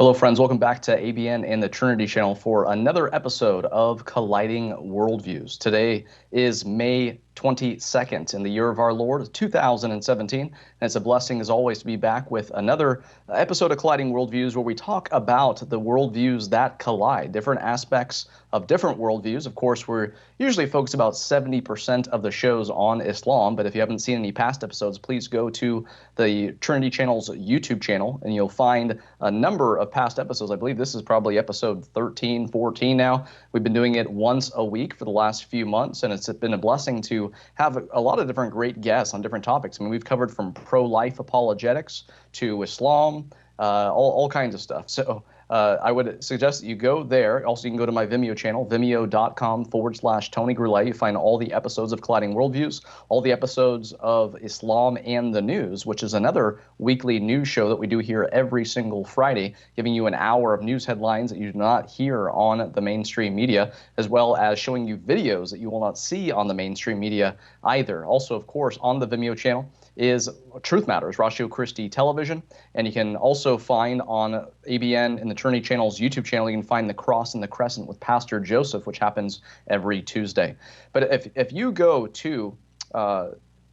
Hello, friends. Welcome back to ABN and the Trinity channel for another episode of Colliding Worldviews. Today is May 22nd in the year of our Lord, 2017. And it's a blessing, as always, to be back with another episode of Colliding Worldviews where we talk about the worldviews that collide, different aspects of different worldviews. Of course, we're usually focused about 70% of the shows on Islam, but if you haven't seen any past episodes, please go to the Trinity channel's YouTube channel, and you'll find a number of past episodes. I believe this is probably episode 13, 14 now. We've been doing it once a week for the last few months, and it's been a blessing to have a lot of different great guests on different topics. I mean, we've covered from pro-life apologetics to Islam, all kinds of stuff. So I would suggest that you go there. Also, you can go to my Vimeo channel, vimeo.com/Tony Goulet. You find all the episodes of Colliding Worldviews, all the episodes of Islam and the News, which is another weekly news show that we do here every single Friday, giving you an hour of news headlines that you do not hear on the mainstream media, as well as showing you videos that you will not see on the mainstream media either. Also, of course, on the Vimeo channel is Truth Matters, Ratio Christi Television, and you can also find on ABN and the Trinity channel's YouTube channel, you can find The Cross and the Crescent with Pastor Joseph, which happens every Tuesday. But if you go to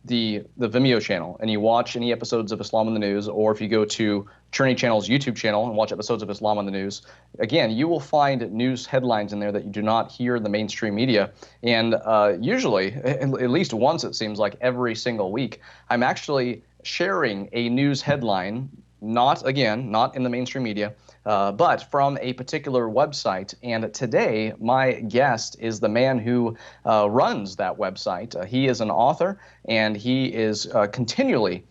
the Vimeo channel and you watch any episodes of Islam in the News, or if you go to Trinity channel's YouTube channel and watch episodes of Islam in the News, again, you will find news headlines in there that you do not hear in the mainstream media. And usually, at least once it seems like every single week, I'm actually sharing a news headline, not in the mainstream media, but from a particular website. And today, my guest is the man who runs that website. He is an author, and he is continually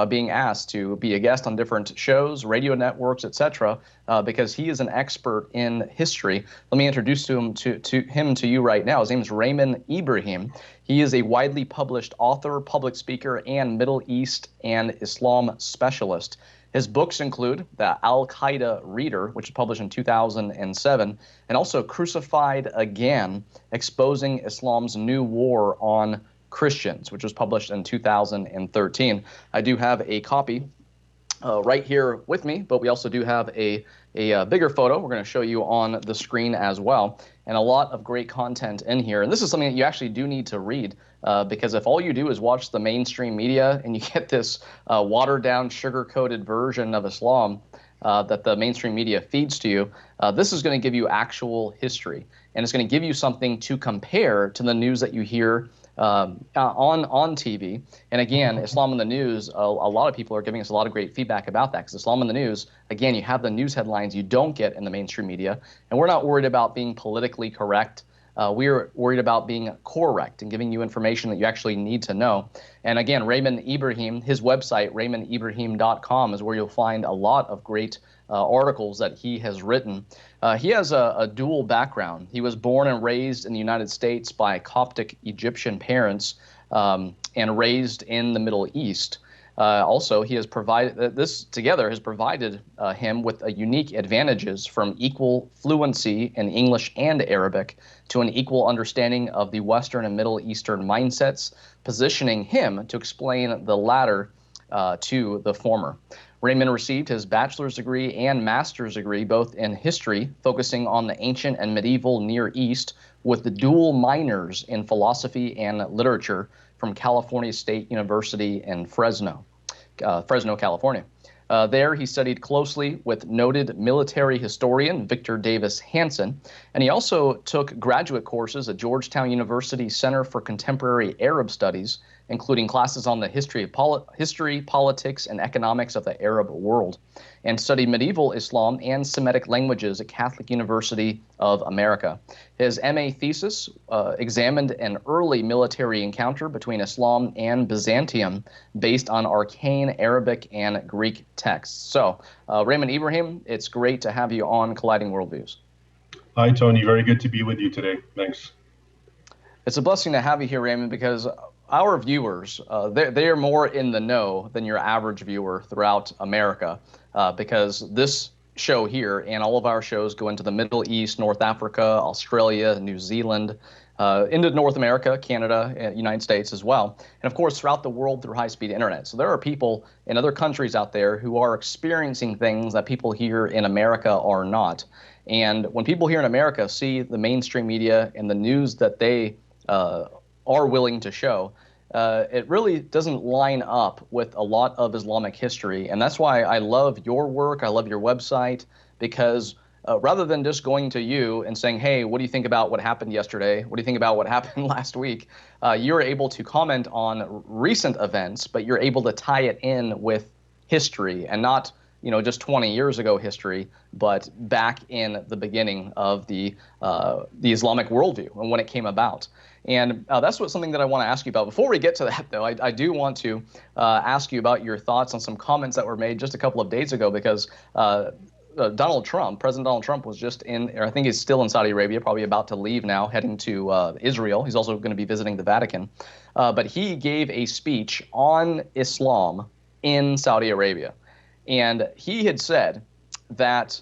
being asked to be a guest on different shows, radio networks, etc., because he is an expert in history. Let me introduce him to you right now. His name is Raymond Ibrahim. He is a widely published author, public speaker, and Middle East and Islam specialist. His books include The Al-Qaeda Reader, which was published in 2007, and also Crucified Again, Exposing Islam's New War on Christians, which was published in 2013. I do have a copy right here with me, but we also do have a bigger photo we're going to show you on the screen as well, and a lot of great content in here. And this is something that you actually do need to read, because if all you do is watch the mainstream media and you get this watered-down, sugar-coated version of Islam that the mainstream media feeds to you, this is going to give you actual history, and it's going to give you something to compare to the news that you hear on TV. And again, Islam in the News, a lot of people are giving us a lot of great feedback about that, because Islam in the News, again, you have the news headlines you don't get in the mainstream media, and we're not worried about being politically correct. We're worried about being correct and giving you information that you actually need to know. And again, Raymond Ibrahim, his website, RaymondIbrahim.com, is where you'll find a lot of great articles that he has written. He has a dual background. He was born and raised in the United States by Coptic Egyptian parents and raised in the Middle East. Also, he has provided this together has provided him with a unique advantages, from equal fluency in English and Arabic to an equal understanding of the Western and Middle Eastern mindsets, positioning him to explain the latter to the former. Raymond received his bachelor's degree and master's degree both in history, focusing on the ancient and medieval Near East, with the dual minors in philosophy and literature from California State University in Fresno, California. There, he studied closely with noted military historian Victor Davis Hanson, and he also took graduate courses at Georgetown University Center for Contemporary Arab Studies, including classes on the history, politics, and economics of the Arab world, and studied medieval Islam and Semitic languages at Catholic University of America. His MA thesis examined an early military encounter between Islam and Byzantium based on arcane Arabic and Greek texts. So, Raymond Ibrahim, it's great to have you on Colliding Worldviews. Hi, Tony. Very good to be with you today. Thanks. It's a blessing to have you here, Raymond, because our viewers, they are more in the know than your average viewer throughout America, because this show here and all of our shows go into the Middle East, North Africa, Australia, New Zealand, into North America, Canada, United States as well, and of course throughout the world through high-speed internet. So there are people in other countries out there who are experiencing things that people here in America are not. And when people here in America see the mainstream media and the news that they are willing to show, it really doesn't line up with a lot of Islamic history. And that's why I love your work. I love your website, because rather than just going to you and saying, hey, what do you think about what happened yesterday? What do you think about what happened last week? You're able to comment on recent events, but you're able to tie it in with history, and not just 20 years ago history, but back in the beginning of the Islamic worldview and when it came about. And that's something that I want to ask you about. Before we get to that, though, I do want to ask you about your thoughts on some comments that were made just a couple of days ago, because President Donald Trump was just in, or I think he's still in Saudi Arabia, probably about to leave now, heading to Israel. He's also going to be visiting the Vatican. But he gave a speech on Islam in Saudi Arabia. And he had said that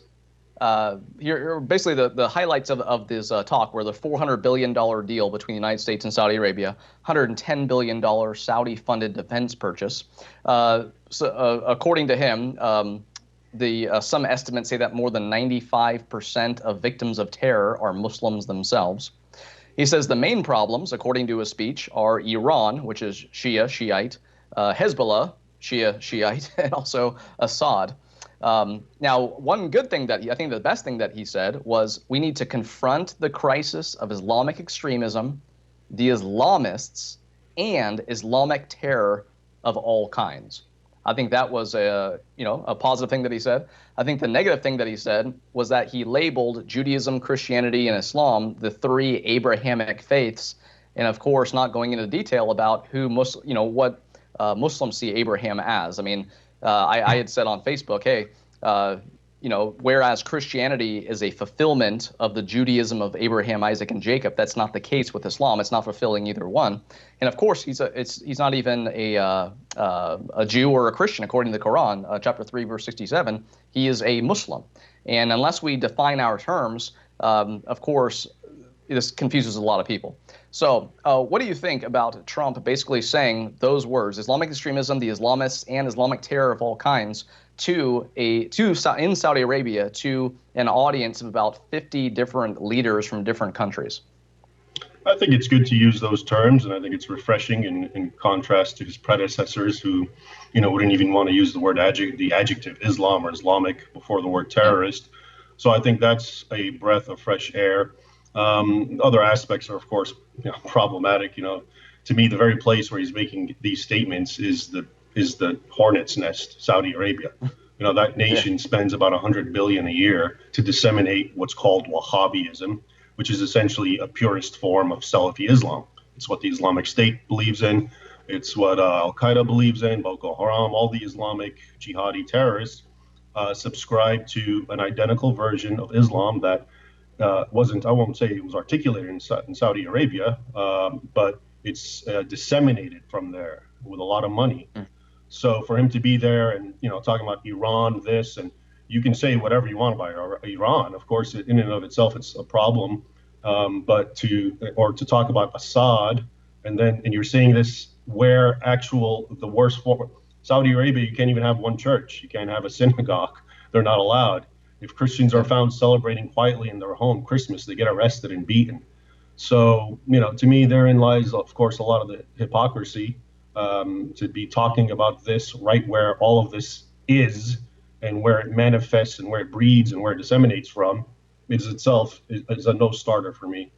here basically the highlights of this talk were the $400 billion deal between the United States and Saudi Arabia, $110 billion Saudi-funded defense purchase. According to him, some estimates say that more than 95% of victims of terror are Muslims themselves. He says the main problems, according to his speech, are Iran, which is Shiite, Hezbollah, Shiite, and also Assad. Now, one good thing I think the best thing that he said was, we need to confront the crisis of Islamic extremism, the Islamists, and Islamic terror of all kinds. I think that was a positive thing that he said. I think the negative thing that he said was that he labeled Judaism, Christianity, and Islam the three Abrahamic faiths, and of course not going into detail about what Muslims see Abraham as. I mean, I had said on Facebook, hey, whereas Christianity is a fulfillment of the Judaism of Abraham, Isaac, and Jacob, that's not the case with Islam. It's not fulfilling either one. And of course, he's not even a Jew or a Christian, according to the Quran, chapter 3, verse 67. He is a Muslim. And unless we define our terms, of course, this confuses a lot of people. So what do you think about Trump basically saying those words, Islamic extremism, the Islamists, and Islamic terror of all kinds, in Saudi Arabia to an audience of about 50 different leaders from different countries? I think it's good to use those terms, and I think it's refreshing in contrast to his predecessors who, wouldn't even want to use the adjective Islam or Islamic before the word terrorist. So I think that's a breath of fresh air. Other aspects are, of course, problematic. To me, the very place where he's making these statements is the hornet's nest, Saudi Arabia. That nation spends about $100 billion a year to disseminate what's called Wahhabism, which is essentially a purist form of Salafi Islam. It's what the Islamic State believes in. It's what Al-Qaeda believes in, Boko Haram, all the Islamic jihadi terrorists subscribe to an identical version of Islam that I won't say it was articulated in Saudi Arabia, but it's disseminated from there with a lot of money. So for him to be there and, talking about Iran, and you can say whatever you want about Iran, of course, in and of itself, it's a problem. But to talk about Assad, and you're saying this where the worst form, Saudi Arabia, you can't even have one church. You can't have a synagogue. They're not allowed. If Christians are found celebrating quietly in their home Christmas, they get arrested and beaten. So, to me, therein lies, of course, a lot of the hypocrisy, to be talking about this right where all of this is, and where it manifests and where it breeds and where it disseminates from, is a no-starter for me.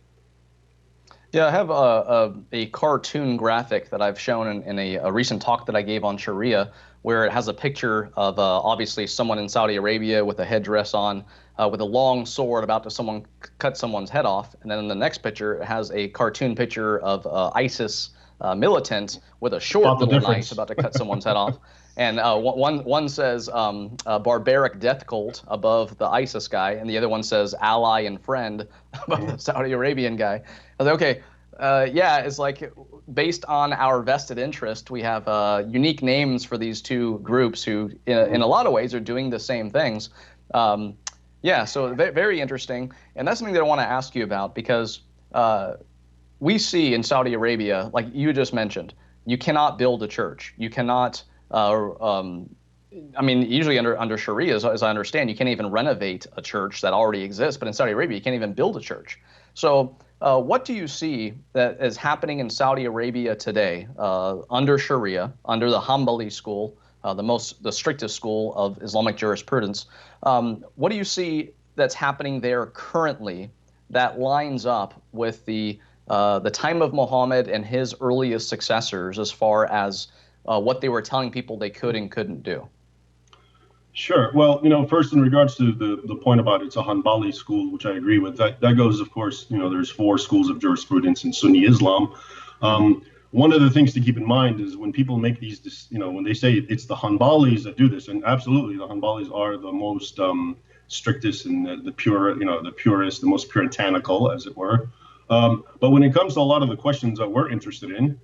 Yeah, I have a cartoon graphic that I've shown in a recent talk that I gave on Sharia, where it has a picture of obviously someone in Saudi Arabia with a headdress on, with a long sword about to cut someone's head off. And then in the next picture, it has a cartoon picture of ISIS militant with a short little knife about to cut someone's head off. And one says barbaric death cult above the ISIS guy, and the other one says ally and friend above the Saudi Arabian guy. I was like, okay, it's like based on our vested interest, we have unique names for these two groups who, in a lot of ways, are doing the same things. So very interesting. And that's something that I want to ask you about, because we see in Saudi Arabia, like you just mentioned, you cannot build a church. You cannot. I mean, usually under Sharia, as I understand, you can't even renovate a church that already exists. But in Saudi Arabia, you can't even build a church. So, what do you see that is happening in Saudi Arabia today under Sharia, under the Hanbali school, the strictest school of Islamic jurisprudence? What do you see that's happening there currently that lines up with the time of Muhammad and his earliest successors as far as what they were telling people they could and couldn't do? Sure. Well, first in regards to the point about it's a Hanbali school, which I agree with, that goes, of course, there's four schools of jurisprudence in Sunni Islam. One of the things to keep in mind is when people make these, when they say it's the Hanbalis that do this, and absolutely the Hanbalis are the most strictest and the pure, the purest, the most puritanical, as it were. But when it comes to a lot of the questions that we're interested in,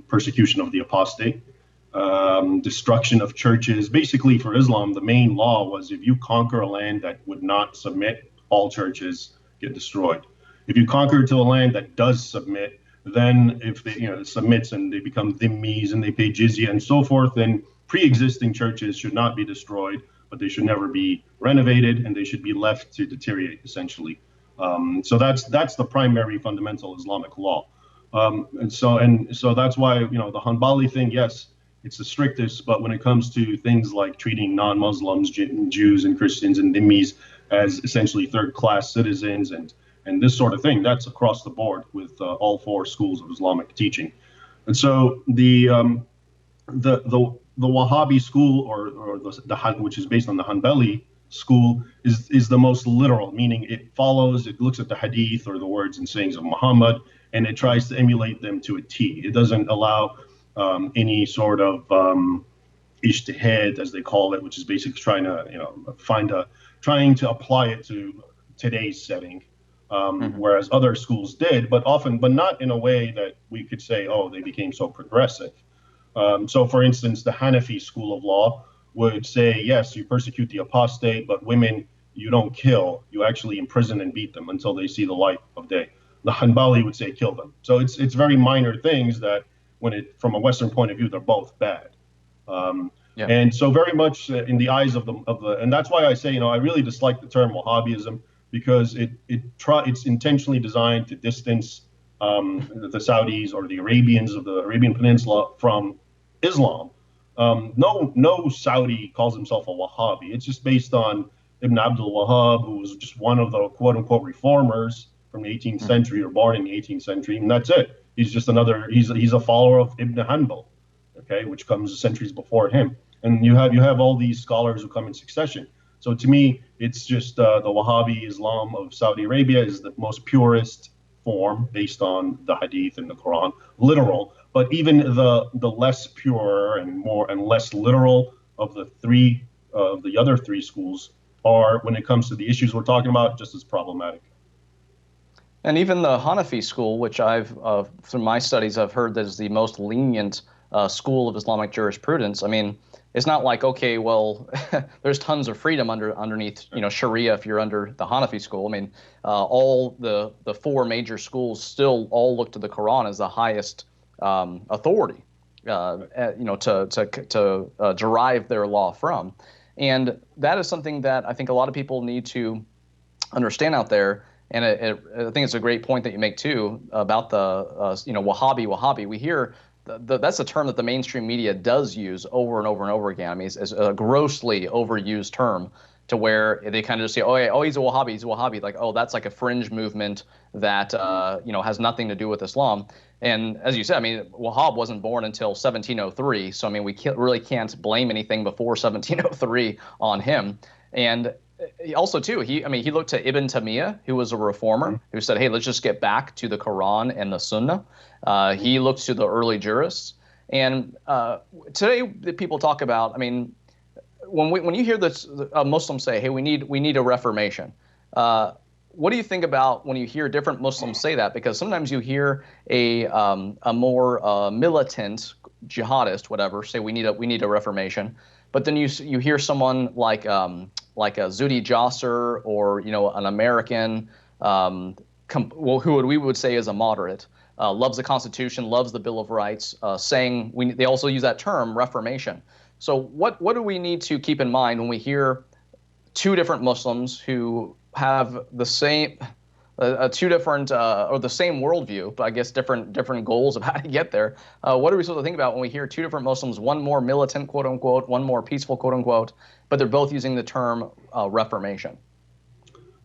persecution of the apostate, destruction of churches. Basically, for Islam, the main law was if you conquer a land that would not submit, all churches get destroyed. If you conquer to a land that does submit, then if they, submits and they become dhimmis and they pay jizya and so forth, then pre-existing churches should not be destroyed, but they should never be renovated and they should be left to deteriorate, essentially. So that's the primary fundamental Islamic law. And so that's why, the Hanbali thing, yes, it's the strictest, but when it comes to things like treating non-Muslims, Jews and Christians and dhimmis as essentially third-class citizens and this sort of thing, that's across the board with all four schools of Islamic teaching. And so the Wahhabi school or the which is based on the Hanbali school is the most literal, meaning it looks at the hadith or the words and sayings of Muhammad and it tries to emulate them to a T. It doesn't allow any sort of ijtihad, as they call it, which is basically trying to trying to apply it to today's setting, whereas other schools did, but not in a way that we could say, oh, they became so progressive. So, for instance, the Hanafi school of law would say, yes, you persecute the apostate, but women you don't kill, you actually imprison and beat them until they see the light of day. The Hanbali would say kill them. So it's very minor things that from a Western point of view, they're both bad. And so very much in the eyes of the, and that's why I say, I really dislike the term Wahhabism because it's intentionally designed to distance the Saudis or the Arabians of the Arabian Peninsula from Islam. No Saudi calls himself a Wahhabi. It's just based on Ibn Abdul Wahhab, who was just one of the quote unquote reformers from the 18th century or born in the 18th century, and that's it. He's just he's a follower of Ibn Hanbal, okay, which comes centuries before him. And you have all these scholars who come in succession. So to me, it's just the Wahhabi Islam of Saudi Arabia is the most purest form based on the Hadith and the Quran, literal. But even the less pure and less literal of the other three schools are, when it comes to the issues we're talking about, just as problematic. And even the Hanafi school, which through my studies, I've heard that is the most lenient school of Islamic jurisprudence. I mean, it's not like, okay, well, there's tons of freedom underneath, Sharia if you're under the Hanafi school. I mean, all the four major schools still all look to the Quran as the highest authority, to derive their law from. And that is something that I think a lot of people need to understand out there. And I think it's a great point that you make too about the Wahhabi. We hear that's a term that the mainstream media does use over and over and over again. I mean, it's a grossly overused term to where they kind of just say, oh, he's a Wahhabi, he's a Wahhabi. Like, oh, that's like a fringe movement that has nothing to do with Islam. And as you said, I mean, Wahhab wasn't born until 1703. So I mean, we really can't blame anything before 1703 on him. And also, too, he looked to Ibn Taymiyyah, who was a reformer, who said, hey, let's just get back to the Quran and the Sunnah. He looked to the early jurists. And today, people talk about, I mean, when you hear this, Muslims say, hey, we need a reformation. What do you think about when you hear different Muslims say that? Because sometimes you hear a more militant jihadist, whatever, say we need a reformation. But then you hear someone like a Zuhdi Jasser or an American who we would say is a moderate, loves the Constitution, loves the Bill of Rights, saying they also use that term, Reformation. So what do we need to keep in mind when we hear two different Muslims who have the same two different or the same worldview, but I guess different goals of how to get there? What are we supposed to think about when we hear two different Muslims, one more militant, quote unquote, one more peaceful, quote unquote, but they're both using the term Reformation?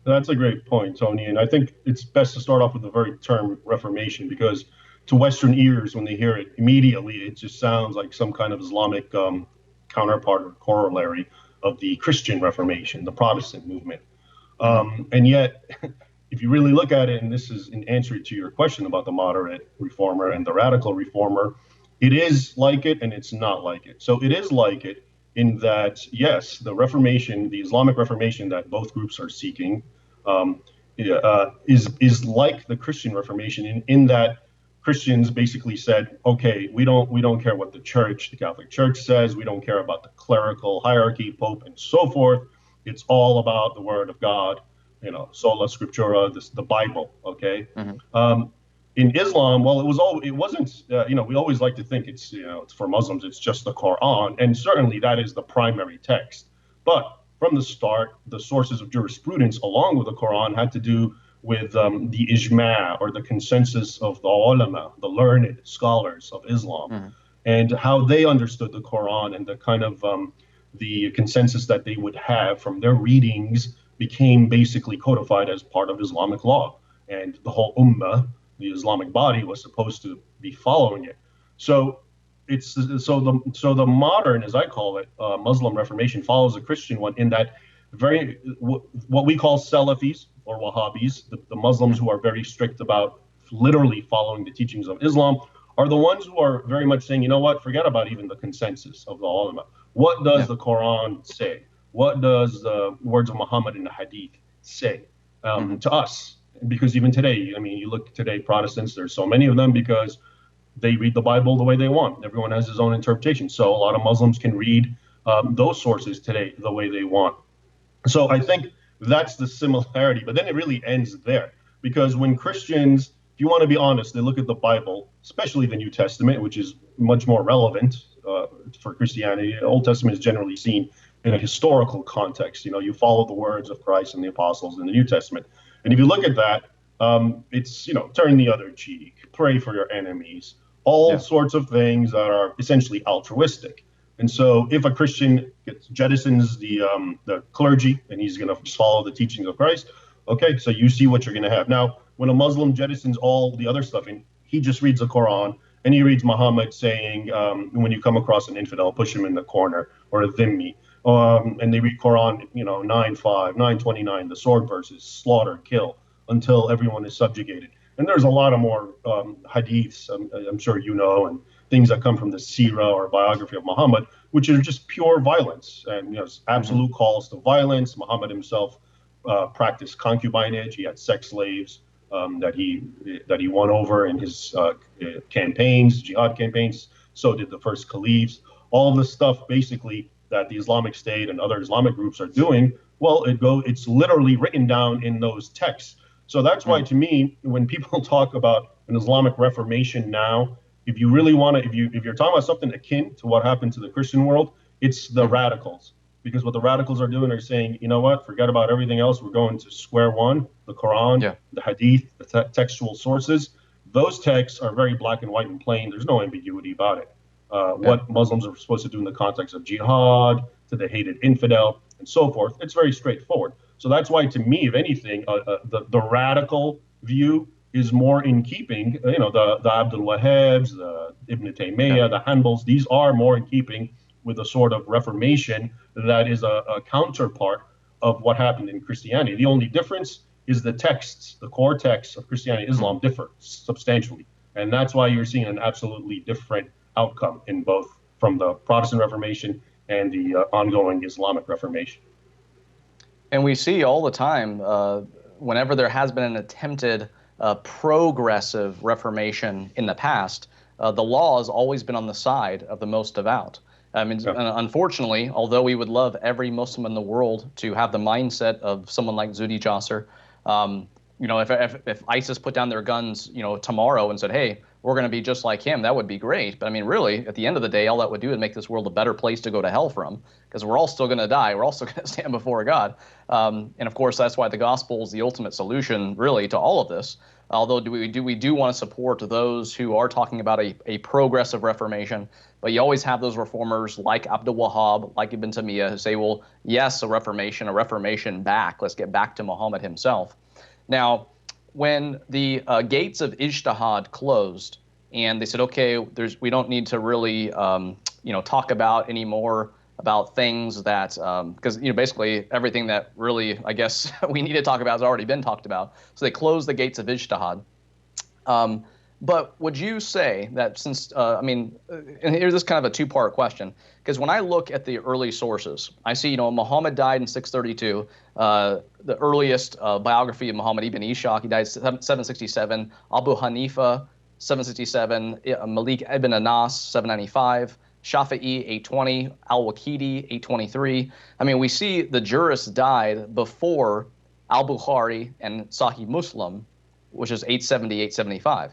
That's a great point, Tony. And I think it's best to start off with the very term Reformation, because to Western ears, when they hear it, immediately it just sounds like some kind of Islamic counterpart or corollary of the Christian Reformation, the Protestant movement. And yet, if you really look at it, and this is in answer to your question about the moderate reformer and the radical reformer, it is like it and it's not like it. So it is like it in that, yes, the Reformation, the Islamic Reformation that both groups are seeking, is like the Christian Reformation in that Christians basically said, okay, we don't care what the Catholic Church says, we don't care about the clerical hierarchy, Pope, and so forth. It's all about the Word of God, sola scriptura, the Bible. Okay. In Islam, well, it wasn't. We always like to think it's for Muslims, it's just the Quran, and certainly that is the primary text. But from the start, the sources of jurisprudence, along with the Quran, had to do with the ijma, or the consensus of the ulama, the learned scholars of Islam, and how they understood the Quran, and the kind of the consensus that they would have from their readings became basically codified as part of Islamic law, and the whole ummah, the Islamic body, was supposed to be following it. So the modern, as I call it, Muslim Reformation follows a Christian one in that what we call Salafis or Wahhabis, the Muslims who are very strict about literally following the teachings of Islam, are the ones who are very much saying, you know what, forget about even the consensus of the ulama. What does the Quran say? What does the words of Muhammad in the Hadith say to us? Because even today, I mean, you look today, Protestants, there's so many of them because they read the Bible the way they want. Everyone has his own interpretation. So a lot of Muslims can read those sources today the way they want. So I think that's the similarity. But then it really ends there. Because when Christians, if you want to be honest, they look at the Bible, especially the New Testament, which is much more relevant for Christianity. The Old Testament is generally seen in a historical context. You follow the words of Christ and the apostles in the New Testament. And if you look at that, it's, turn the other cheek, pray for your enemies, all sorts of things that are essentially altruistic. And so if a Christian jettisons the clergy and he's going to follow the teachings of Christ, okay, so you see what you're going to have. Now, when a Muslim jettisons all the other stuff and he just reads the Quran and he reads Muhammad saying, when you come across an infidel, push him in the corner, or a dhimmi, and they read Quran, 9:5, 9:29, the sword verses, slaughter, kill, until everyone is subjugated. And there's a lot of more hadiths, I'm sure and things that come from the seerah or biography of Muhammad, which are just pure violence and absolute calls to violence. Muhammad himself practiced concubinage. He had sex slaves that he won over in his campaigns, jihad campaigns. So did the first caliphs. All of this stuff basically that the Islamic State and other Islamic groups are doing, well, it's literally written down in those texts. So that's why, to me, when people talk about an Islamic Reformation now, if you really want to, if you're talking about something akin to what happened to the Christian world, it's the radicals. Because what the radicals are doing are saying, you know what, forget about everything else. We're going to square one, the Quran, the Hadith, the textual sources. Those texts are very black and white and plain. There's no ambiguity about it. What Muslims are supposed to do in the context of jihad, to the hated infidel, and so forth. It's very straightforward. So that's why, to me, if anything, the radical view is more in keeping. The Abdul Wahhabs, the Ibn Taymiyyah, the Hanbals. These are more in keeping with a sort of Reformation that is a counterpart of what happened in Christianity. The only difference is the texts, the core texts of Christianity and Islam differ substantially. And that's why you're seeing an absolutely different outcome in both from the Protestant Reformation and the ongoing Islamic Reformation. And we see all the time, whenever there has been an attempted progressive Reformation in the past, the law has always been on the side of the most devout. I mean, unfortunately, although we would love every Muslim in the world to have the mindset of someone like Zudi Chaucer, if ISIS put down their guns, tomorrow and said, hey, we're going to be just like him, that would be great. But I mean, really, at the end of the day, all that would do is make this world a better place to go to hell from, because we're all still going to die. We're all still going to stand before God. And of course, that's why the gospel is the ultimate solution, really, to all of this. Although we do want to support those who are talking about a progressive reformation, but you always have those reformers like Abdul Wahhab, like Ibn Taymiyyah, who say, well, yes, a reformation back. Let's get back to Muhammad himself. Now, when the gates of ijtihad closed, and they said, okay, we don't need to really, talk about anymore about things that, because basically everything that really, I guess, we need to talk about has already been talked about. So they closed the gates of ijtihad. But would you say that since, and here's this kind of a two-part question, because when I look at the early sources, I see, Muhammad died in 632. The earliest biography of Muhammad, Ibn Ishaq, he died 767. Abu Hanifa, 767. Malik ibn Anas, 795. Shafi'i, 820. Al-Waqidi, 823. I mean, we see the jurists died before Al-Bukhari and Sahih Muslim, which is 870, 875.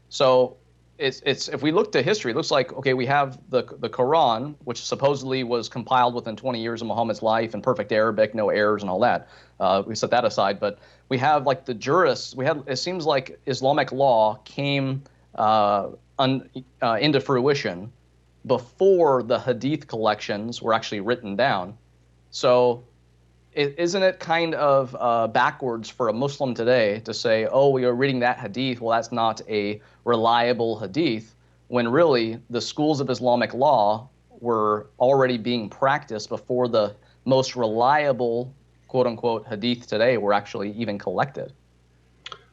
So it's if we look to history, it looks like, okay, we have the Quran, which supposedly was compiled within 20 years of Muhammad's life in perfect Arabic, no errors and all that. We set that aside, but we have like the jurists. It seems like Islamic law came into fruition before the Hadith collections were actually written down. So isn't it kind of backwards for a Muslim today to say, oh, we are reading that hadith, well, that's not a reliable hadith, when really the schools of Islamic law were already being practiced before the most reliable, quote unquote, hadith today were actually even collected?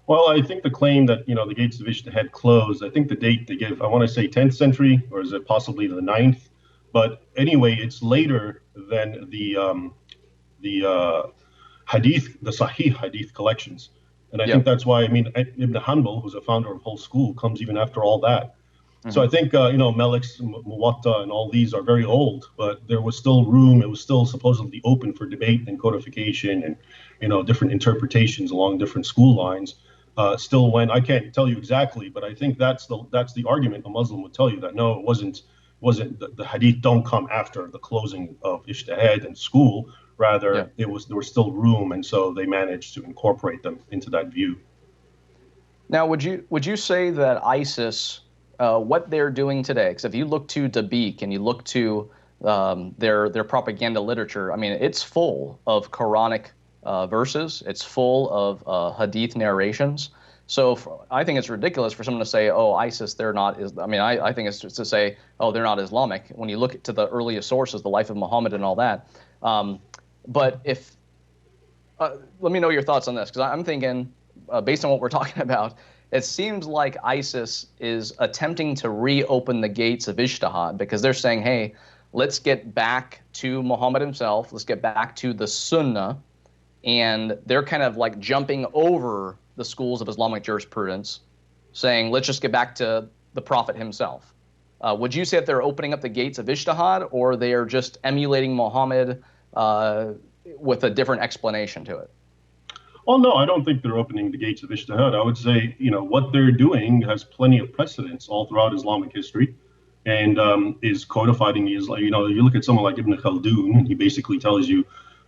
Well, I think the claim that, the gates of Ijtihad closed, I think the date they give, I want to say 10th century, or is it possibly the 9th? But anyway, it's later than the hadith, the Sahih hadith collections. And I think that's why, Ibn Hanbal, who's a founder of whole school, comes even after all that. So I think, Malik's, Muwatta, and all these are very old, but there was still room. It was still supposedly open for debate and codification and, different interpretations along different school lines. Still when, I can't tell you exactly, but I think that's the argument a Muslim would tell you, that no, it wasn't the hadith don't come after the closing of Ijtihad and school. Rather, there was still room, and so they managed to incorporate them into that view. Now, would you say that ISIS, what they're doing today, because if you look to Dabiq and you look to their propaganda literature, I mean, it's full of Quranic verses, it's full of hadith narrations. So I think it's ridiculous for someone to say, oh, ISIS, they're not. I think it's just to say, oh, they're not Islamic. When you look to the earliest sources, the life of Muhammad and all that. But if, let me know your thoughts on this, because I'm thinking, based on what we're talking about, it seems like ISIS is attempting to reopen the gates of Ijtihad, because they're saying, hey, let's get back to Muhammad himself, let's get back to the Sunnah, and they're kind of like jumping over the schools of Islamic jurisprudence, saying, let's just get back to the Prophet himself. Would you say that they're opening up the gates of Ijtihad, or they are just emulating Muhammad with a different explanation to it? Well, no, I don't think they're opening the gates of Ijtihad. I would say, what they're doing has plenty of precedence all throughout Islamic history, and is codifying the Islam. You look at someone like Ibn Khaldun, and he basically tells you,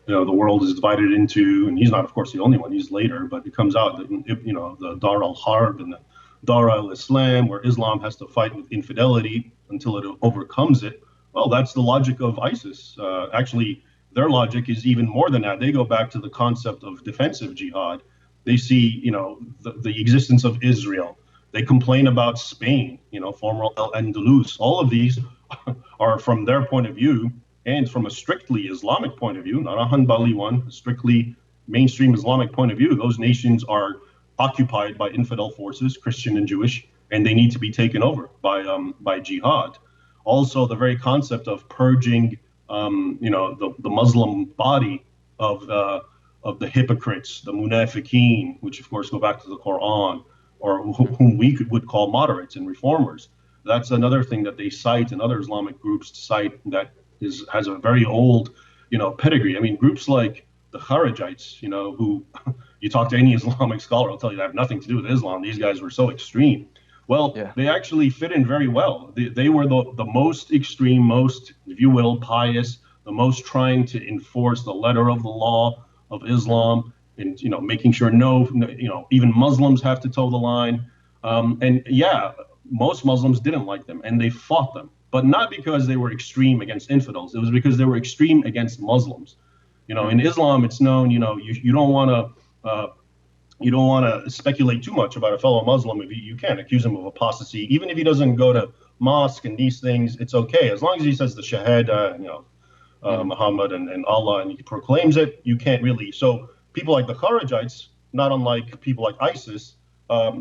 the world is divided into, and he's not, of course, the only one. He's later, but it comes out that, the Dar al-Harb and the Dar al-Islam, where Islam has to fight with infidelity until it overcomes it. Well, that's the logic of ISIS. Actually, their logic is even more than that. They go back to the concept of defensive jihad. They see, the existence of Israel. They complain about Spain, former Al-Andalus. All of these are, from their point of view, and from a strictly Islamic point of view, not a Hanbali one, a strictly mainstream Islamic point of view, those nations are occupied by infidel forces, Christian and Jewish, and they need to be taken over by jihad. Also, the very concept of purging, the Muslim body of the hypocrites, the munafiqeen, which of course go back to the Quran, or whom we would call moderates and reformers. That's another thing that they cite, and other Islamic groups cite, that has a very old, pedigree. I mean, groups like the Kharijites, who you talk to any Islamic scholar, will tell you that have nothing to do with Islam. These guys were so extreme. Well, Yeah. they actually fit in very well. They were the most extreme, most, if you will, pious, the most trying to enforce the letter of the law of Islam, and making sure even Muslims have to toe the line. And yeah, most Muslims didn't like them, and they fought them, but not because they were extreme against infidels. It was because they were extreme against Muslims. In Islam, it's known. You don't want to. You don't want to speculate too much about a fellow Muslim. If you can accuse him of apostasy, even if he doesn't go to mosque and these things, it's okay as long as he says the Shahada, Muhammad and Allah, and he proclaims it. You can't really. So people like the Kharijites, not unlike people like ISIS,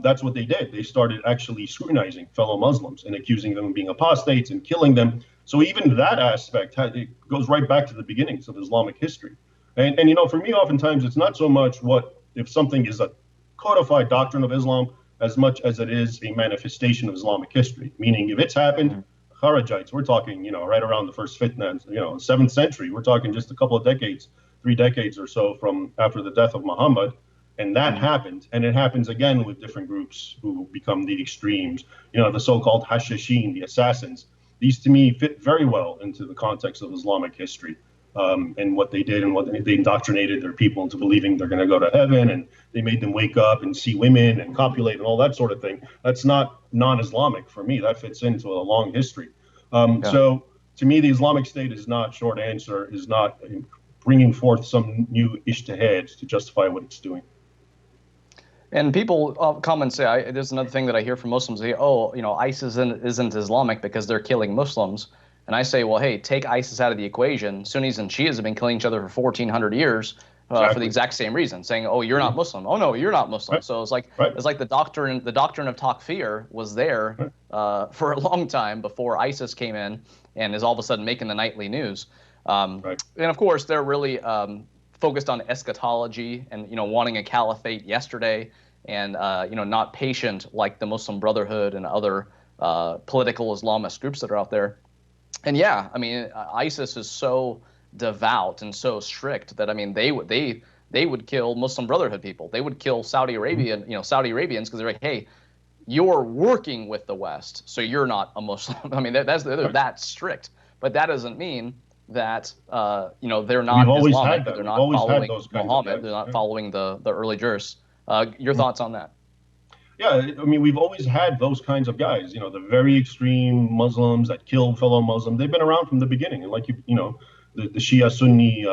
that's what they did. They started actually scrutinizing fellow Muslims and accusing them of being apostates and killing them. So even that aspect, it goes right back to the beginnings of Islamic history. And for me, oftentimes it's not so much if something is a codified doctrine of Islam as much as it is a manifestation of Islamic history. Meaning, if it's happened, Kharijites, we're talking, right around the first fitna, 7th century. We're talking just a couple of decades, 3 decades or so from after the death of Muhammad. And that happened. And it happens again with different groups who become the extremes, the so-called Hashashin, the assassins. These, to me, fit very well into the context of Islamic history. And what they did, and what they indoctrinated their people into believing they're going to go to heaven, and they made them wake up and see women and copulate and all that sort of thing. That's not non-Islamic for me. That fits into a long history. So to me, the Islamic State is not, short answer, is not bringing forth some new ijtihad to justify what it's doing. And people come and say, there's another thing that I hear from Muslims. They say, oh, ISIS isn't Islamic because they're killing Muslims. And I say, well, hey, take ISIS out of the equation. Sunnis and Shias have been killing each other for 1,400 years for the exact same reason, saying, oh, you're not Muslim. Oh, no, you're not Muslim. So it's like the doctrine of takfir was there for a long time before ISIS came in and is all of a sudden making the nightly news. And of course, they're really focused on eschatology and wanting a caliphate yesterday, and not patient like the Muslim Brotherhood and other political Islamist groups that are out there. And yeah, I mean, ISIS is so devout and so strict that, I mean, they would kill Muslim Brotherhood people. They would kill Saudi Arabians because they're like, hey, you're working with the West, so you're not a Muslim. I mean, they're that strict. But that doesn't mean that they're not Islamic. They're not following Muhammad. They're not following the early jurs. Your thoughts on that? Yeah, I mean, we've always had those kinds of guys, the very extreme Muslims that kill fellow Muslims. They've been around from the beginning. And like, the Shia Sunni,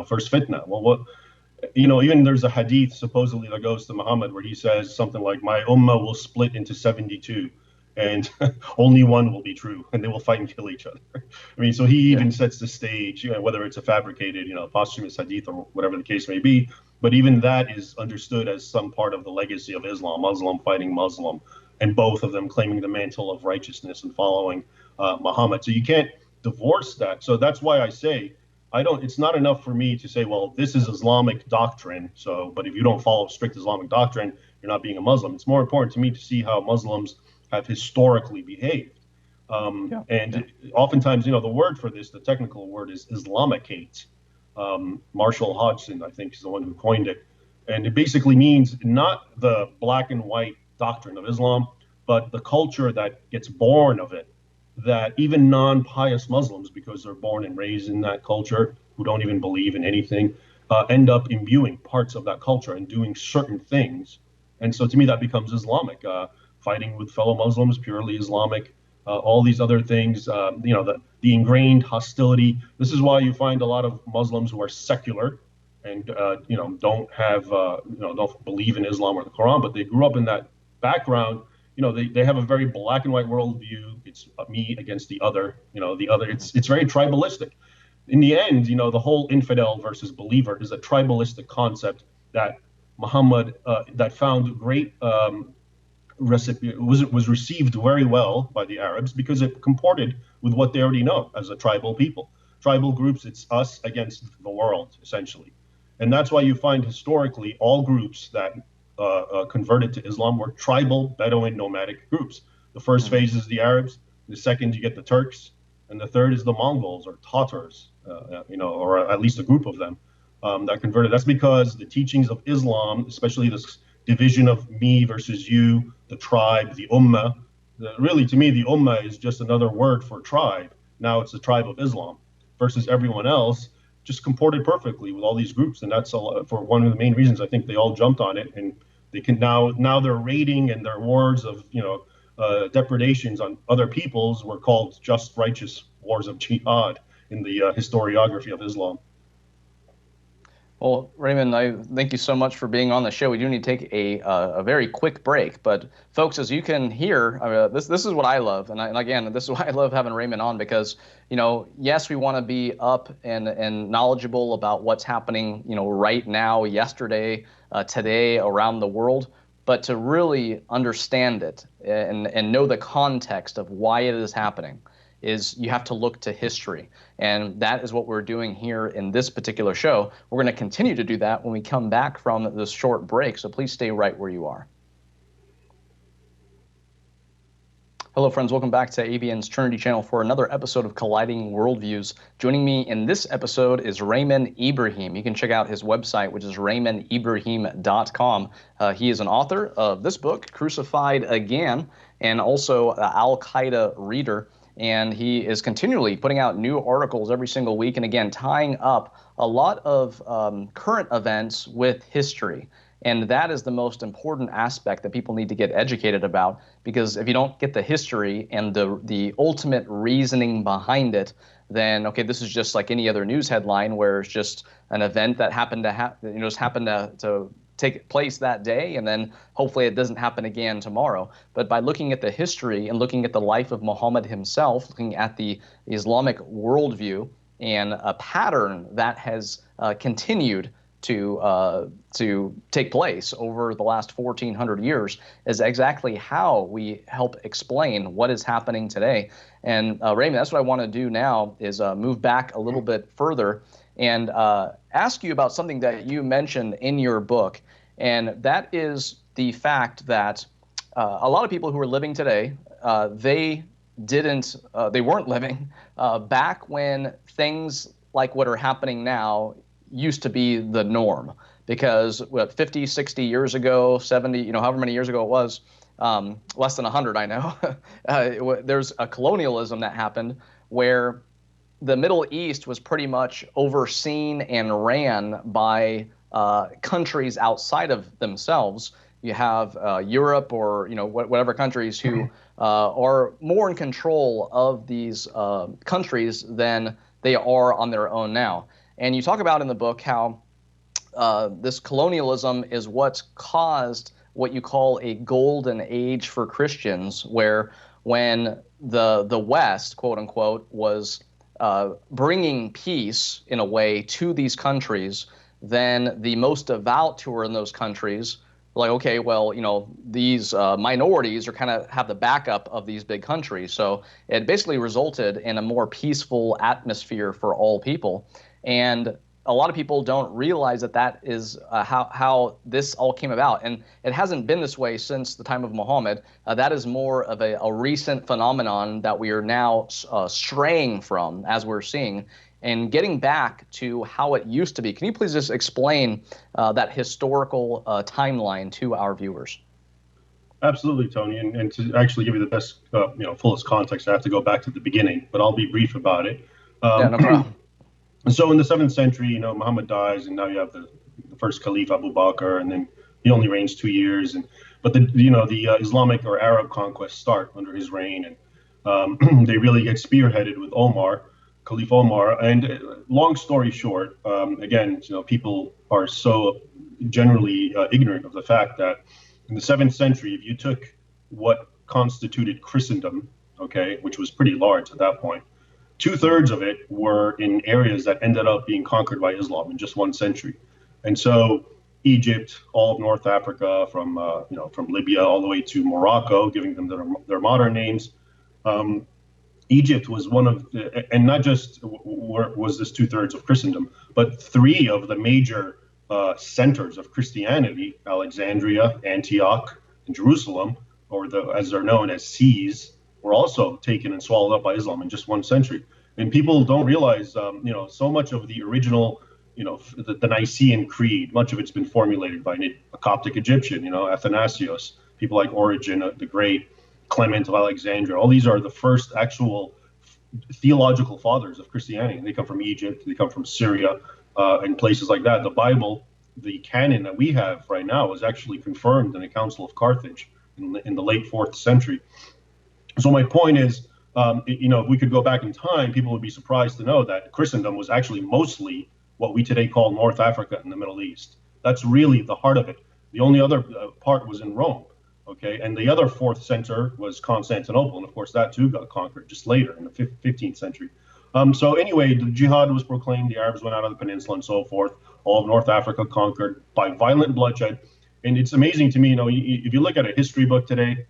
first fitna. Well, even there's a hadith supposedly that goes to Muhammad where he says something like, my ummah will split into 72 and only one will be true, and they will fight and kill each other. I mean, so he even sets the stage, whether it's a fabricated, posthumous hadith or whatever the case may be. But even that is understood as some part of the legacy of Islam, Muslim fighting Muslim, and both of them claiming the mantle of righteousness and following Muhammad. So you can't divorce that. So that's why I say it's not enough for me to say, well, this is Islamic doctrine. But if you don't follow strict Islamic doctrine, you're not being a Muslim. It's more important to me to see how Muslims have historically behaved. Oftentimes, the word for this, the technical word is Islamicate. Marshall Hodgson, I think, is the one who coined it. And it basically means not the black and white doctrine of Islam, but the culture that gets born of it, that even non-pious Muslims, because they're born and raised in that culture, who don't even believe in anything, end up imbuing parts of that culture and doing certain things. And so to me, that becomes Islamic. Fighting with fellow Muslims, purely Islamic. All these other things, the ingrained hostility. This is why you find a lot of Muslims who are secular and don't believe in Islam or the Quran, but they grew up in that background. They have a very black and white worldview. It's me against the other. The other. It's very tribalistic. In the end, the whole infidel versus believer is a tribalistic concept that Muhammad that found great. Was received very well by the Arabs because it comported with what they already know as a tribal people. Tribal groups, it's us against the world, essentially. And that's why you find historically all groups that converted to Islam were tribal, Bedouin, nomadic groups. The first phase is the Arabs. The second, you get the Turks. And the third is the Mongols or Tatars, or at least a group of them. that converted. That's because the teachings of Islam, especially this division of me versus you, the tribe, the ummah, really to me, the ummah is just another word for tribe. Now it's the tribe of Islam versus everyone else just comported perfectly with all these groups. And that's for one of the main reasons I think they all jumped on it. And they can now their rating and their wars of, depredations on other peoples were called just righteous wars of jihad in the historiography of Islam. Well, Raymond, I thank you so much for being on the show. We do need to take a very quick break, but folks, as you can hear, this is what I love, and again, this is why I love having Raymond on because yes, we want to be up and knowledgeable about what's happening, right now, yesterday, today around the world, but to really understand it and know the context of why it is happening is you have to look to history. And that is what we're doing here in this particular show. We're going to continue to do that when we come back from this short break, so please stay right where you are. Hello, friends. Welcome back to ABN's Trinity channel for another episode of Colliding Worldviews. Joining me in this episode is Raymond Ibrahim. You can check out his website, which is RaymondIbrahim.com. He is an author of this book, Crucified Again, and also an Al-Qaeda reader. And he is continually putting out new articles every single week, and again, tying up a lot of current events with history. And that is the most important aspect that people need to get educated about, because if you don't get the history and the ultimate reasoning behind it, then okay, this is just like any other news headline where it's just an event that happened to just happened to take place that day, and then hopefully it doesn't happen again tomorrow. But by looking at the history and looking at the life of Muhammad himself, looking at the Islamic worldview and a pattern that has continued to take place over the last 1,400 years is exactly how we help explain what is happening today. And Raymond, that's what I want to do now is move back a little bit further and ask you about something that you mentioned in your book, and that is the fact that a lot of people who are living today, they weren't living back when things like what are happening now used to be the norm. Because 50, 60 years ago, 70, however many years ago it was, less than 100, I know, there's a colonialism that happened where the Middle East was pretty much overseen and ran by countries outside of themselves. You have Europe or whatever countries who are more in control of these countries than they are on their own now. And you talk about in the book how this colonialism is what's caused what you call a golden age for Christians, where when the West, quote unquote, was bringing peace in a way to these countries, then the most devout who are in those countries were like, okay, well, these minorities are kind of have the backup of these big countries. So it basically resulted in a more peaceful atmosphere for all people. And a lot of people don't realize that is how this all came about. And it hasn't been this way since the time of Muhammad. That is more of a recent phenomenon that we are now straying from, as we're seeing, and getting back to how it used to be. Can you please just explain that historical timeline to our viewers? Absolutely, Tony. And to actually give you the best, fullest context, I have to go back to the beginning, but I'll be brief about it. Yeah, no problem. And so in the 7th century, Muhammad dies, and now you have the first Caliph Abu Bakr, and then he only reigns 2 years. But the Islamic or Arab conquests start under his reign, and they really get spearheaded with Caliph Omar. And long story short, again, people are so generally ignorant of the fact that in the 7th century, if you took what constituted Christendom, okay, which was pretty large at that point, 2/3 of it were in areas that ended up being conquered by Islam in just 1 century. And so Egypt, all of North Africa, from Libya all the way to Morocco, giving them their modern names. Egypt was one of, and not just was this 2/3 of Christendom, but 3 of the major centers of Christianity, Alexandria, Antioch, and Jerusalem, or as they're known as seas, were also taken and swallowed up by Islam in just 1 century. And people don't realize, so much of the original the Nicene Creed. Much of it's been formulated by a Coptic Egyptian, Athanasius, people like Origen the Great, Clement of Alexandria. All these are the first actual theological fathers of Christianity. They come from Egypt, they come from Syria, and places like that. The Bible, the canon that we have right now, was actually confirmed in the Council of Carthage in the late 4th century. So my point is, if we could go back in time, people would be surprised to know that Christendom was actually mostly what we today call North Africa and the Middle East. That's really the heart of it. The only other part was in Rome, okay? And the other 4th center was Constantinople, and of course that too got conquered just later in the 15th century. So anyway, the jihad was proclaimed, the Arabs went out of the peninsula and so forth, all of North Africa conquered by violent bloodshed. And it's amazing to me, if you look at a history book today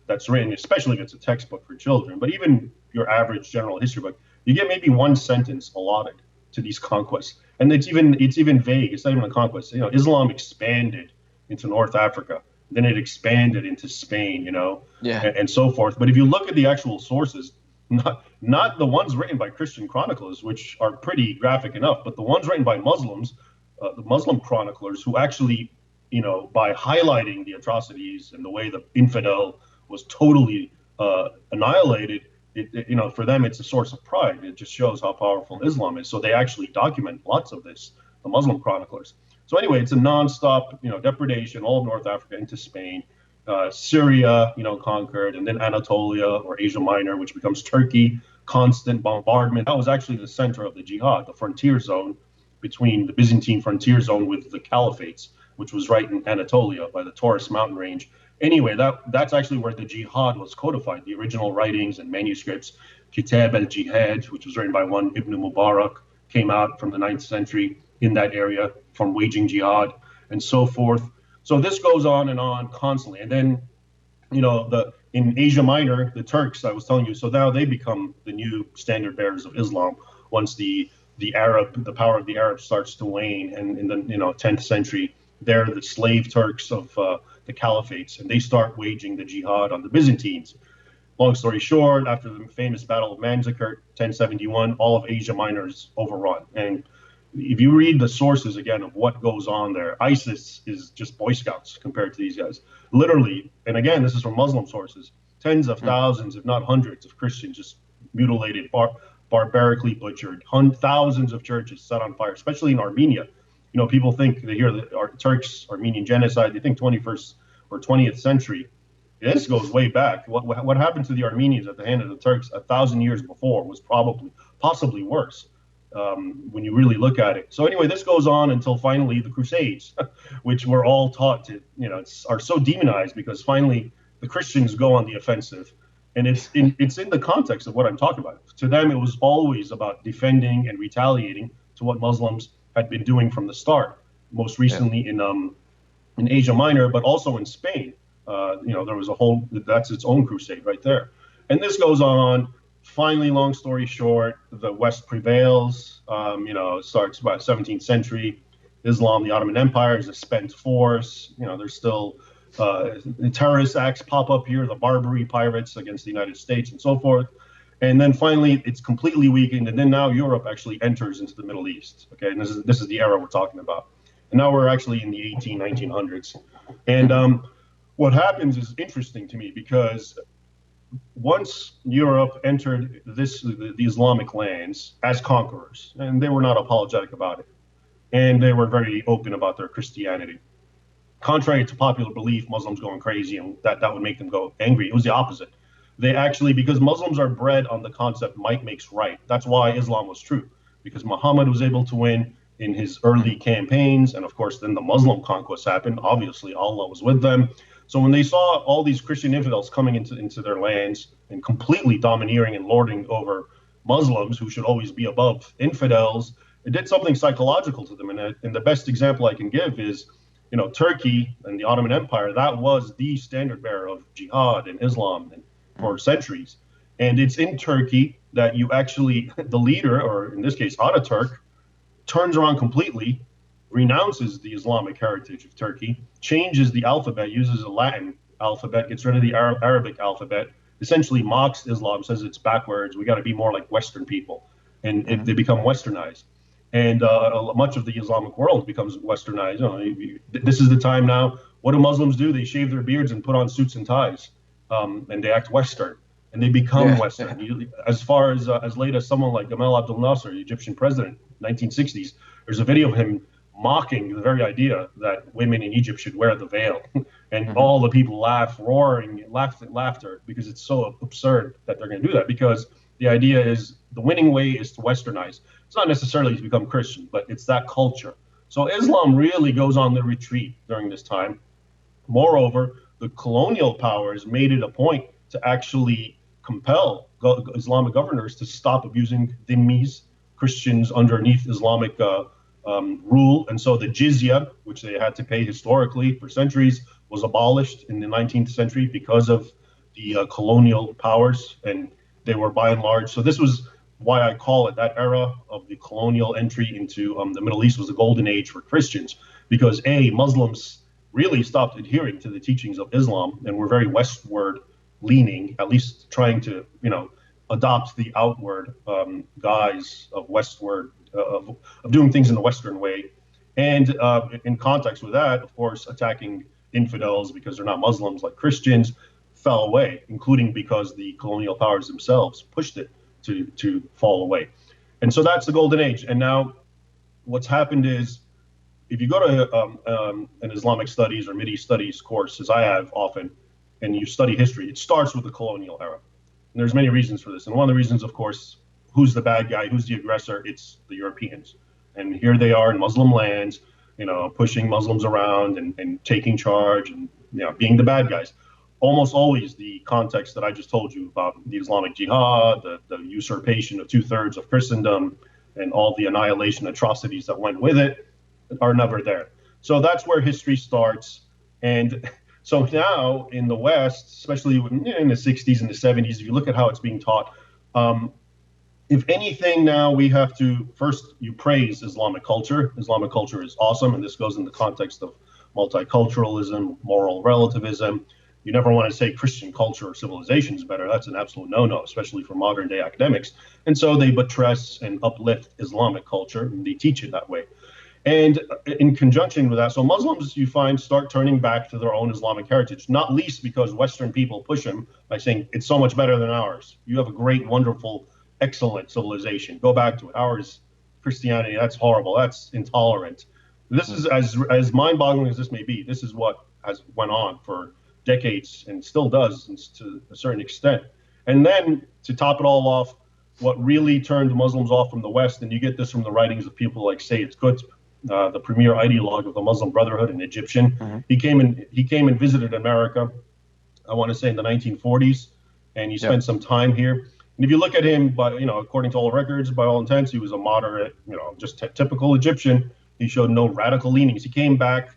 that's written, especially if it's a textbook for children, but even your average general history book, you get maybe one sentence allotted to these conquests. And it's even vague. It's not even a conquest. Islam expanded into North Africa, then it expanded into Spain, and so forth. But if you look at the actual sources, not the ones written by Christian chroniclers, which are pretty graphic enough, but the ones written by Muslims, the Muslim chroniclers, who actually, by highlighting the atrocities and the way the infidel was totally annihilated, for them it's a source of pride. It just shows how powerful Islam is. So they actually document lots of this, the Muslim chroniclers. So anyway, it's a nonstop, depredation, all of North Africa into Spain, Syria, conquered, and then Anatolia or Asia Minor, which becomes Turkey, constant bombardment. That was actually the center of the jihad, the frontier zone between the Byzantine frontier zone with the caliphates, which was right in Anatolia by the Taurus mountain range. Anyway, that's actually where the jihad was codified, the original writings and manuscripts. Kitab al-Jihad, which was written by one Ibn Mubarak, came out from the 9th century in that area from waging jihad and so forth. So this goes on and on constantly. And then, in Asia Minor, the Turks, I was telling you, so now they become the new standard bearers of Islam once the power of the Arabs starts to wane. And in the 10th century, they're the slave Turks of the caliphates, and they start waging the jihad on the Byzantines. Long story short, after the famous Battle of Manzikert, 1071, all of Asia Minor is overrun. And if you read the sources again of what goes on there, ISIS is just Boy Scouts compared to these guys. Literally, and again, this is from Muslim sources, tens of thousands, if not hundreds, of Christians just mutilated, barbarically butchered, thousands of churches set on fire, especially in Armenia. People think they hear the Turks Armenian genocide, they think 21st or 20th century. This goes way back. What happened to the Armenians at the hand of the Turks 1,000 years before was possibly worse when you really look at it. So anyway, this goes on until finally the Crusades, which we're all taught to, are so demonized because finally the Christians go on the offensive. And it's in the context of what I'm talking about. To them, it was always about defending and retaliating to what Muslims had been doing from the start, most recently in Asia Minor, but also in Spain. There was that's its own crusade right there. And this goes on. Finally, long story short, the West prevails. It starts by 17th century. Islam, the Ottoman Empire, is a spent force. There's still the terrorist acts pop up here, the Barbary pirates against the United States and so forth. And then finally, it's completely weakened. And then now Europe actually enters into the Middle East. Okay, and this is the era we're talking about. And now we're actually in the 1900s. And what happens is interesting to me because once Europe entered the Islamic lands as conquerors, and they were not apologetic about it, and they were very open about their Christianity. Contrary to popular belief, Muslims going crazy and that would make them go angry. It was the opposite. They actually, because Muslims are bred on the concept might makes right. That's why Islam was true, because Muhammad was able to win in his early campaigns. And of course, then the Muslim conquest happened. Obviously, Allah was with them. So when they saw all these Christian infidels coming into their lands and completely domineering and lording over Muslims who should always be above infidels, it did something psychological to them. And the best example I can give is, Turkey and the Ottoman Empire, that was the standard bearer of jihad and Islam for centuries. And it's in Turkey that you actually, the leader, or in this case, Ataturk, turns around completely, renounces the Islamic heritage of Turkey, changes the alphabet, uses a Latin alphabet, gets rid of the Arabic alphabet, essentially mocks Islam, says it's backwards, we got to be more like Western people. And they become westernized. and much of the Islamic world becomes westernized. This is the time now. What do Muslims do? They shave their beards and put on suits and ties, and they act Western, and they become Yeah. Western. As far as late as someone like Gamal Abdel Nasser, the Egyptian president, 1960s, there's a video of him mocking the very idea that women in Egypt should wear the veil, and Hmm. all the people laugh, roaring, laughter, because it's so absurd that they're going to do that. Because the idea is the winning way is to Westernize. It's not necessarily to become Christian, but it's that culture. So Islam really goes on the retreat during this time. Moreover, the colonial powers made it a point to actually compel Islamic governors to stop abusing dhimmis, Christians underneath Islamic rule. And so the jizya, which they had to pay historically for centuries, was abolished in the 19th century because of the colonial powers. And they were by and large. So this was why I call it that era of the colonial entry into the Middle East was a golden age for Christians, because Muslims really stopped adhering to the teachings of Islam and were very westward leaning, at least trying to, adopt the outward guise of westward, of doing things in the Western way. And in context with that, of course, attacking infidels because they're not Muslims like Christians fell away, including because the colonial powers themselves pushed it to fall away. And so that's the golden age. And now what's happened is, if you go to an Islamic studies or Mideast studies course, as I have often, and you study history, it starts with the colonial era. And there's many reasons for this. And one of the reasons, of course, who's the bad guy, who's the aggressor? It's the Europeans. And here they are in Muslim lands, pushing Muslims around and taking charge and being the bad guys. Almost always the context that I just told you about the Islamic Jihad, the usurpation of 2/3 of Christendom, and all the annihilation atrocities that went with it are never there. So that's where history starts. And so now in the West, especially in the 60s and the 70s, if you look at how it's being taught, if anything, now we have to first, you praise Islamic culture. Islamic culture is awesome. And this goes in the context of multiculturalism, moral relativism. You never want to say Christian culture or civilization is better. That's an absolute no-no, especially for modern day academics. And so they buttress and uplift Islamic culture, and they teach it that way. And in conjunction with that, so Muslims, you find, start turning back to their own Islamic heritage, not least because Western people push them by saying it's so much better than ours. You have a great, wonderful, excellent civilization. Go back to it. Ours, Christianity, that's horrible. That's intolerant. This is as mind-boggling as this may be. This is what has went on for decades and still does to a certain extent. And then to top it all off, what really turned Muslims off from the West, and you get this from the writings of people like Sayyid Qutb, the premier ideologue of the Muslim Brotherhood, an Egyptian. Hmm. He came and visited America, I want to say in the 1940s, and he spent some time here. And if you look at him, according to all records, by all intents, he was a moderate, just typical Egyptian. He showed no radical leanings. He came back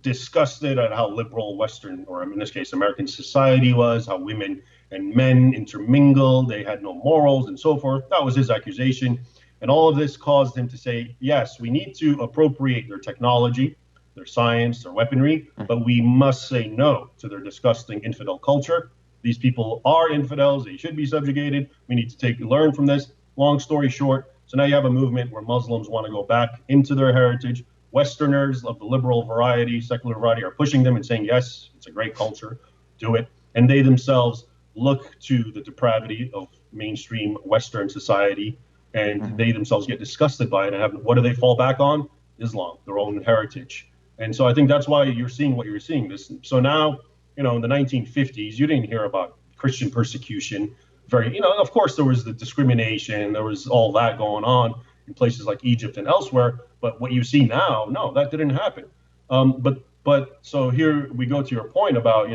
disgusted at how liberal Western, or in this case, American society was, how women and men intermingled, they had no morals and so forth. That was his accusation. And all of this caused him to say, yes, we need to appropriate their technology, their science, their weaponry, but we must say no to their disgusting infidel culture. These people are infidels. They should be subjugated. We need to learn from this. Long story short, so now you have a movement where Muslims want to go back into their heritage. Westerners of the liberal variety, secular variety, are pushing them and saying, yes, it's a great culture, do it. And they themselves look to the depravity of mainstream Western society, and they themselves get disgusted by it. And what do they fall back on? Islam, their own heritage. And so I think that's why you're seeing what you're seeing. So now, in the 1950s, you didn't hear about Christian persecution. Of course, there was the discrimination, there was all that going on in places like Egypt and elsewhere. But what you see now, no, that didn't happen. But so here we go to your point about,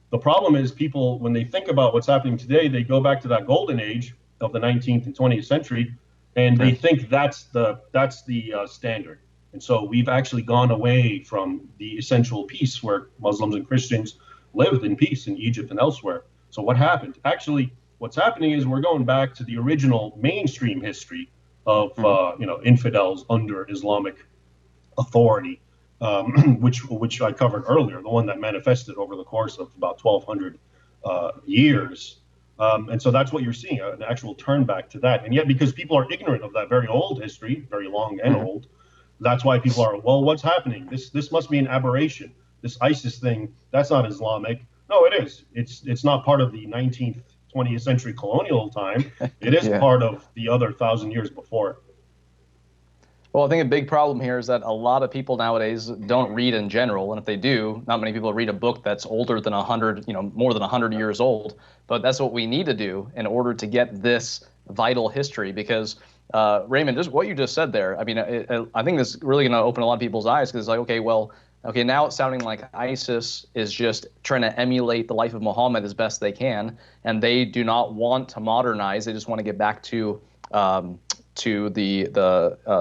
the problem is people, when they think about what's happening today, they go back to that golden age of the 19th and 20th century, and they think that's the standard. And so we've actually gone away from the essential peace where Muslims and Christians lived in peace in Egypt and elsewhere. So what happened? Actually, what's happening is we're going back to the original mainstream history of infidels under Islamic authority, which I covered earlier, the one that manifested over the course of about 1,200 years. And so that's what you're seeing, an actual turn back to that. And yet, because people are ignorant of that very old history, very long and Mhm. old, that's why people are, well, what's happening? This must be an aberration. This ISIS thing, that's not Islamic. No, it is. It's not part of the 19th, 20th century colonial time. It is Yeah. part of the other 1,000 years before. Well, I think a big problem here is that a lot of people nowadays don't read in general, and if they do, not many people read a book that's older than 100, more than 100 years old. But that's what we need to do in order to get this vital history. Because Raymond, just what you just said there, I mean, I think this is really going to open a lot of people's eyes because it's like, okay, well, okay, now it's sounding like ISIS is just trying to emulate the life of Muhammad as best they can, and they do not want to modernize. They just want to get back um, to the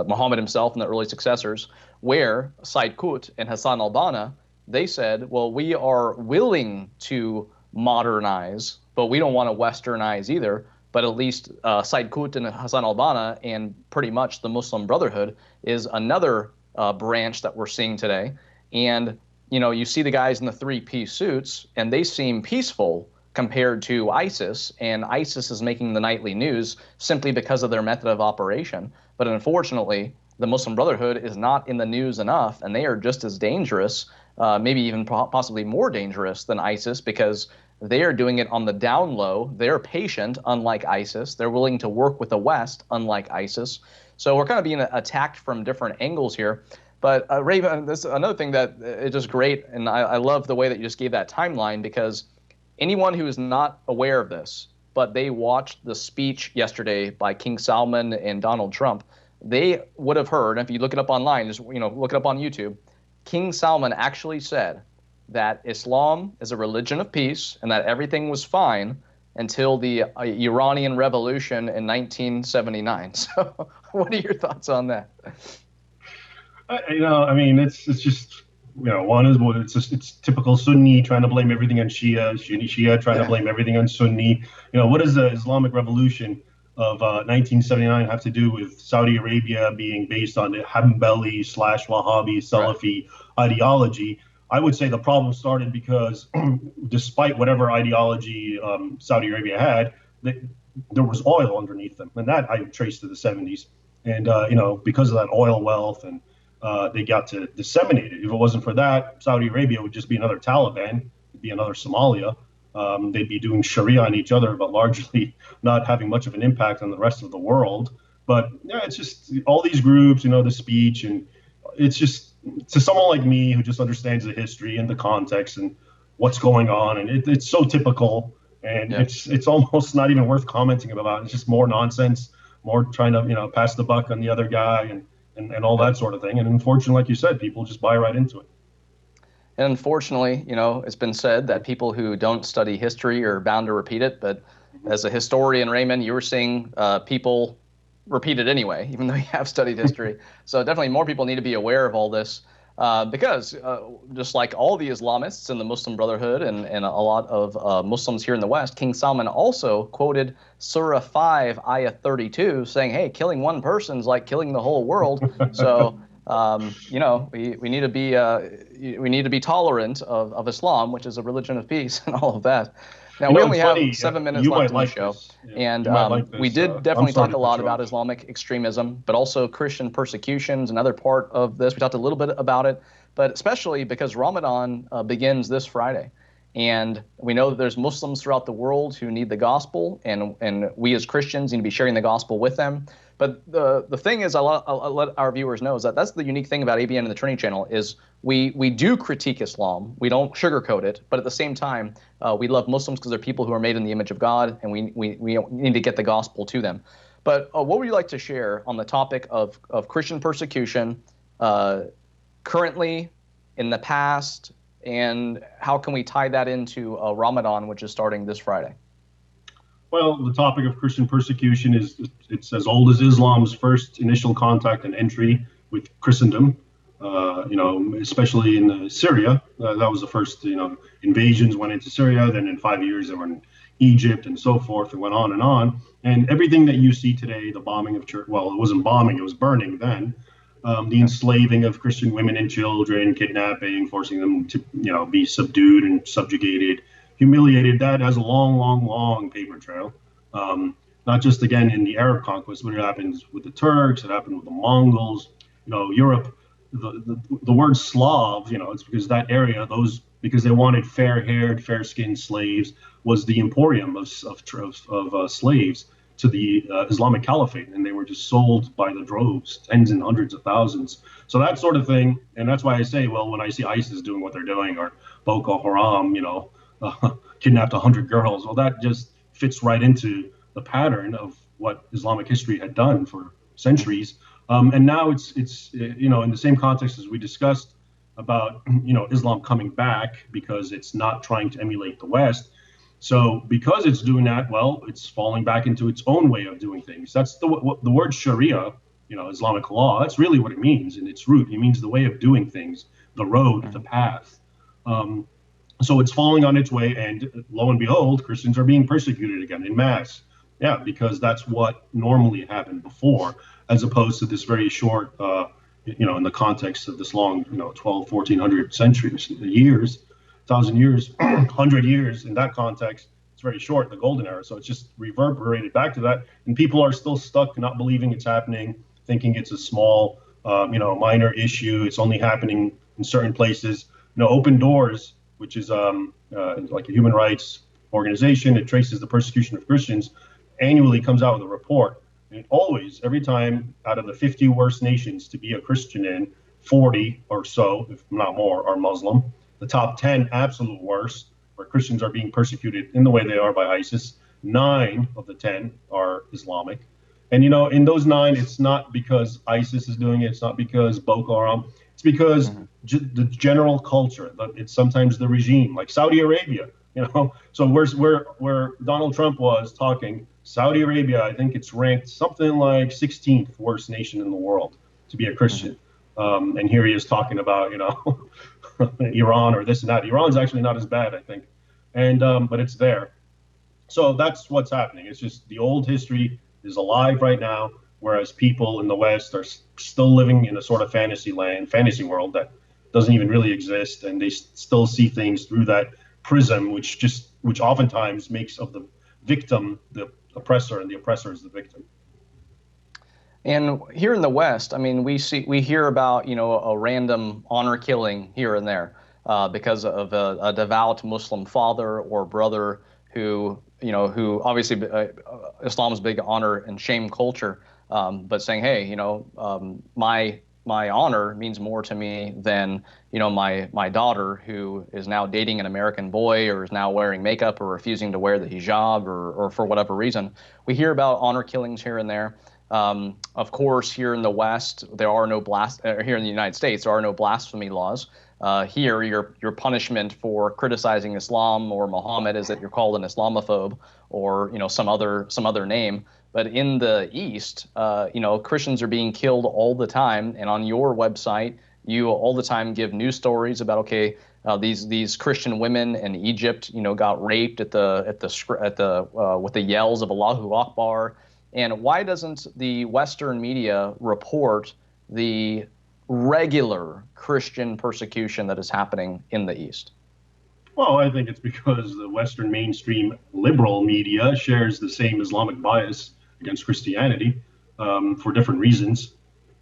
Muhammad himself and the early successors, where Said Qutb and Hassan al-Banna, they said, well, we are willing to modernize, but we don't want to westernize either. But at least Said Qutb and Hassan al-Banna and pretty much the Muslim Brotherhood is another branch that we're seeing today. And you see the guys in the three-piece suits, and they seem peaceful compared to ISIS, and ISIS is making the nightly news simply because of their method of operation. But unfortunately, the Muslim Brotherhood is not in the news enough, and they are just as dangerous, maybe even possibly more dangerous than ISIS, because they are doing it on the down low. They're patient, unlike ISIS. They're willing to work with the West, unlike ISIS. So we're kind of being attacked from different angles here. But Raven, this another thing that is just great, and I love the way that you just gave that timeline, because anyone who is not aware of this, but they watched the speech yesterday by King Salman and Donald Trump, they would have heard, and if you look it up online, just look it up on YouTube, King Salman actually said that Islam is a religion of peace and that everything was fine until the Iranian Revolution in 1979. So, what are your thoughts on that? I mean, it's just one is what it's typical Sunni trying to blame everything on Shia, Shia trying to Yeah, blame everything on Sunni. What does the Islamic Revolution of 1979 have to do with Saudi Arabia being based on the Hanbali slash Wahhabi right. Salafi ideology? I would say the problem started because, despite whatever ideology Saudi Arabia had, there was oil underneath them, and that I trace to the 70s. And because of that oil wealth and they got to disseminate it. If it wasn't for that, Saudi Arabia would just be another Taliban, it'd be another Somalia. They'd be doing Sharia on each other, but largely not having much of an impact on the rest of the world. But yeah, it's just all these groups, the speech, and it's just to someone like me who just understands the history and the context and what's going on, and it's so typical, and Yeah. it's almost not even worth commenting about. It's just more nonsense, more trying to pass the buck on the other guy, and all Yep. that sort of thing. And unfortunately, like you said, people just buy right into it. And unfortunately, it's been said that people who don't study history are bound to repeat it. But as a historian, Raymond, you were seeing people repeat it anyway, even though you have studied history. So definitely more people need to be aware of all this because just like all the Islamists in the Muslim Brotherhood and a lot of Muslims here in the West, King Salman also quoted Surah 5, Ayah 32, saying, hey, killing one person is like killing the whole world. So we need to be tolerant of Islam, which is a religion of peace, and all of that. Now we It's only have funny. 7 minutes You left might in the like show, this. Yeah, and you might like we this. did I'm definitely sorry talk a to cut lot you about off. Islamic extremism, but also Christian persecutions, another part of this. We talked a little bit about it, but especially because Ramadan begins this Friday. And we know that there's Muslims throughout the world who need the gospel, and we as Christians need to be sharing the gospel with them. But the thing is, I'll let our viewers know is that that's the unique thing about ABN and the Trinity channel is we do critique Islam. We don't sugarcoat it, but at the same time, we love Muslims because they're people who are made in the image of God, and we need to get the gospel to them. But what would you like to share on the topic of Christian persecution uh, currently, in the past, and how can we tie that into Ramadan, which is starting this Friday? Well, the topic of Christian persecution is it's as old as Islam's first initial contact and entry with Christendom. Especially in Syria, that was the first invasions went into Syria. Then in 5 years they were in Egypt and so forth. It went on and on. And everything that you see today, the bombing of church, well, it wasn't bombing, it was burning then. The Yeah. enslaving of Christian women and children, kidnapping, forcing them to be subdued and subjugated, humiliated. That has a long, long, long paper trail. Not just again in the Arab conquest, but it happens with the Turks. It happened with the Mongols. Europe. The word Slav, it's because that area, because they wanted fair-haired, fair-skinned slaves, was the emporium of slaves to the Islamic Caliphate, and they were just sold by the droves, tens and hundreds of thousands. So that sort of thing, and that's why I say, well, when I see ISIS doing what they're doing, or Boko Haram, kidnapped 100 girls, well, that just fits right into the pattern of what Islamic history had done for centuries. And now it's in the same context as we discussed about Islam coming back because it's not trying to emulate the West. So because it's doing that, well, it's falling back into its own way of doing things. That's the word Sharia, Islamic law. That's really what it means in its root. It means the way of doing things, the road, the path. So it's falling on its way, and lo and behold, Christians are being persecuted again in mass. Yeah, because that's what normally happened before, as opposed to this very short, in the context of this long, 12, 1400 centuries, years, 1,000 years, 100 years. In that context, it's very short, the golden era. So it's just reverberated back to that. And people are still stuck not believing it's happening, thinking it's a small, minor issue. It's only happening in certain places. Open Doors, which is like a human rights organization, it traces the persecution of Christians, annually comes out with a report. And always, every time, out of the 50 worst nations to be a Christian in, 40 or so, if not more, are Muslim. The top 10 absolute worst, where Christians are being persecuted in the way they are by ISIS, 9 of the 10 are Islamic. And, in those 9, it's not because ISIS is doing it. It's not because Boko Haram. It's because the general culture. It's sometimes the regime, like Saudi Arabia. So where Donald Trump was talking, Saudi Arabia, I think it's ranked something like 16th worst nation in the world to be a Christian. And here he is talking about, Iran or this and that. Iran's actually not as bad, I think. And but it's there. So that's what's happening. It's just the old history is alive right now, whereas people in the West are still living in a sort of fantasy world that doesn't even really exist, and they still see things through that prism, which oftentimes makes of the victim the oppressor, and the oppressor is the victim. And here in the West, I mean, we hear about a random honor killing here and there because of a devout Muslim father or brother who obviously Islam's big honor and shame culture, but saying, hey, my honor means more to me than my daughter who is now dating an American boy or is now wearing makeup or refusing to wear the hijab or for whatever reason. We hear about honor killings here and there. Of course, here in the West, here in the United States, there are no blasphemy laws. Here, your punishment for criticizing Islam or Muhammad is that you're called an Islamophobe or some other name. But in the East, Christians are being killed all the time, and on your website, you all the time give news stories about these Christian women in Egypt, got raped with the yells of Allahu Akbar. And why doesn't the Western media report the regular Christian persecution that is happening in the East? Well, I think it's because the Western mainstream liberal media shares the same Islamic bias against Christianity for different reasons.